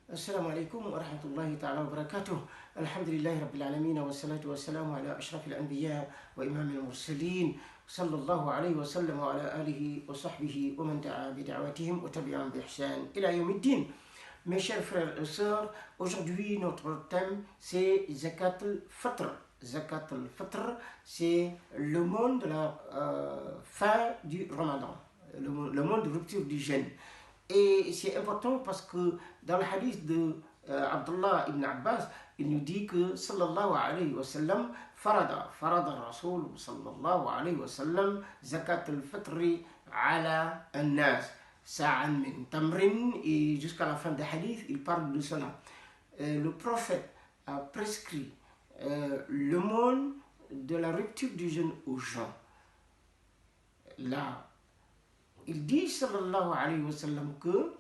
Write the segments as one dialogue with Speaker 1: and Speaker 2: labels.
Speaker 1: السلام عليكم ورحمة الله تعالى وبركاته. الحمد لله رب العالمين والصلاة والسلام على أشرف الأنبياء وإمام المرسلين صلى الله عليه وسلم وعلى آله وصحبه ومن دعا بدعوتهم وتبعهم بإحسان إلى يوم الدين. Mes chers frères et sœurs, aujourd'hui notre thème c'est Zakat al-Fitr. Zakat al-Fitr, c'est le monde de la fin du Ramadan, le monde de rupture du jeûne. Et c'est important parce que dans le hadith de Abdullah ibn Abbas, il nous dit que sallallahu alayhi wa sallam farada Rasul sallallahu alayhi wa sallam zakat al-fitri ala an-nas sa'an min tamrin, et jusqu'à la fin du hadith il parle de cela. Le prophète a prescrit le monde de la rupture du jeûne aux gens. Là, il dit sallallahu alayhi wa sallam que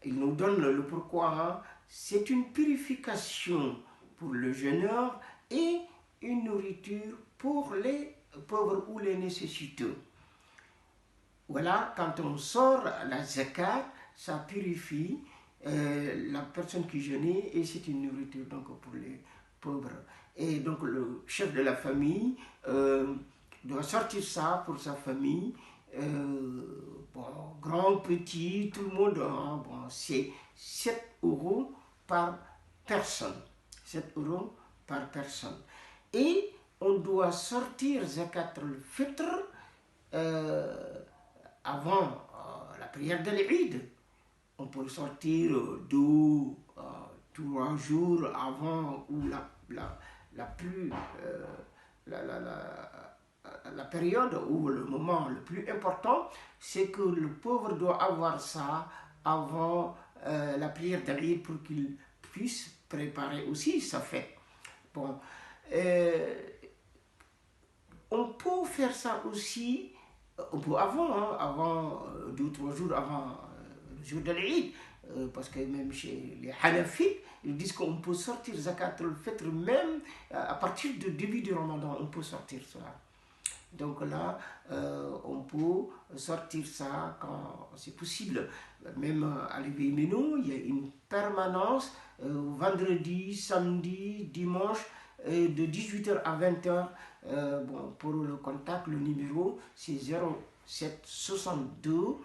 Speaker 1: il nous donne le pourquoi, hein, c'est une purification pour le jeûneur et une nourriture pour les pauvres ou les nécessiteux. Voilà, quand on sort la zakat, ça purifie la personne qui jeûnait et c'est une nourriture donc pour les pauvres. Et donc le chef de la famille doit sortir ça pour sa famille. Bon, grand, petit, tout le monde, hein, bon, c'est 7 € par personne. 7 € par personne. Et on doit sortir Zakat al-Fitr avant la prière de l'Eid. On peut sortir 3 jours avant, ou la période ou le moment le plus important, c'est que le pauvre doit avoir ça avant la prière d'Eid pour qu'il puisse préparer aussi sa fête. Bon, on peut faire ça aussi, on peut avant 2 ou 3 jours avant le jour de l'Eid, parce que même chez les Hanafites, ils disent qu'on peut sortir Zakat al-Fitr même à partir du début du Ramadan, on peut sortir cela. Donc là, on peut sortir ça quand c'est possible. Même à l'Événement, il y a une permanence vendredi, samedi, dimanche, de 18h à 20h. Bon, pour le contact, le numéro, c'est 07 62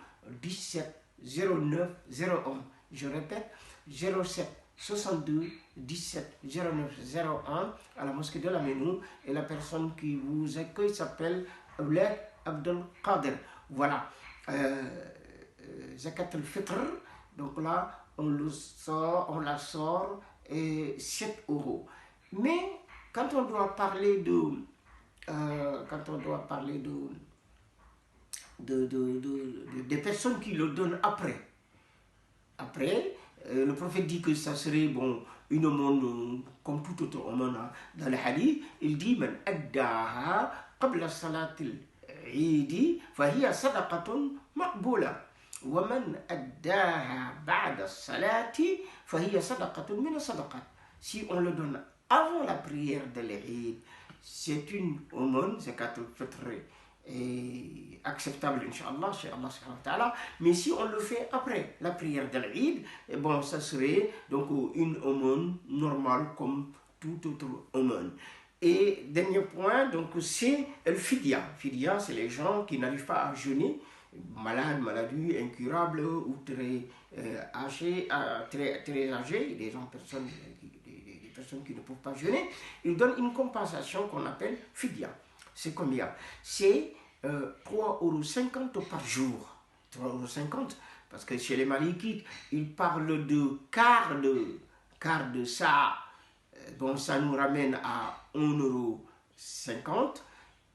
Speaker 1: 17 09 01. Je répète, 07 62 17 09 01 à la mosquée de la Ménou, et la personne qui vous accueille s'appelle Ouled Abdel Qadir. Voilà, Zakat al-Fitr, donc là on la sort, et 7 €. Mais quand on doit parler des personnes qui le donnent après, le prophète dit que ça serait bon, une aumône comme tout autre aumône. Dans le hadith, il dit man addaha qabla salatil eid fahiya sadaqatun maqbula wa man addaha ba'da salati fahiya sadaqatun min sadaqat. Si on le donne avant la prière de l'Eid, c'est une aumône, zakat al-fitr, est acceptable, Inch'Allah, chez Allah subhanahu wa ta'ala. Mais si on le fait après la prière de l'Eid, bon, ça serait donc une aumône normale comme tout autre aumône. Et dernier point, donc c'est le fidya. Fidya, c'est les gens qui n'arrivent pas à jeûner, malades, maladies, incurables ou très âgés, des personnes qui ne peuvent pas jeûner. Ils donnent une compensation qu'on appelle fidya. C'est combien? C'est 3,50 € par jour. 3,50 €, parce que chez les Malikites, ils parlent de quart de ça. Bon, ça nous ramène à 1,50 €.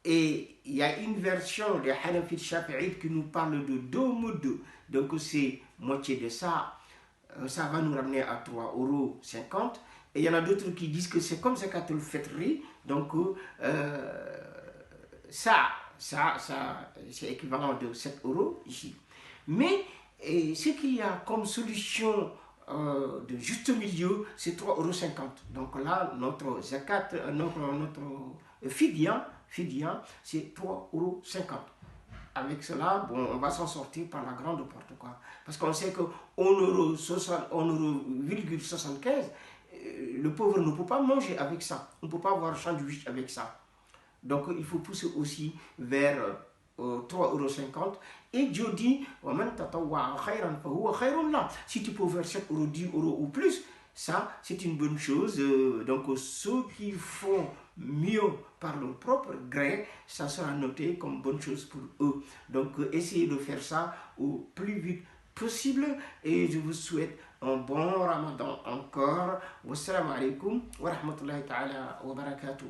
Speaker 1: Et il y a une version des Hanafites Shafi'ites qui nous parle de 2 mudd. Donc c'est moitié de ça. Ça va nous ramener à 3,50 €. Et il y en a d'autres qui disent que c'est comme Zakat al-Fitr. Donc ça c'est équivalent de 7 € ici. Mais ce qu'il y a comme solution de juste milieu, c'est 3,50 €. Donc là, notre zakat, notre fidya, c'est 3,50 €. avec cela, bon, on va s'en sortir par la grande porte, quoi. Parce qu'on sait que 1,75 €, le pauvre ne peut pas manger avec ça. On ne peut pas avoir sandwich avec ça. Donc, il faut pousser aussi vers 3,50 €. Et Dieu dit, si tu peux faire 7 €, 10 € ou plus, ça, c'est une bonne chose. Donc, ceux qui font mieux par leur propre gré, ça sera noté comme bonne chose pour eux. Donc, essayez de faire ça au plus vite possible. Et je vous souhaite un bon Ramadan encore. Wassalamu alaikum wa rahmatullahi ta'ala wa barakatuh.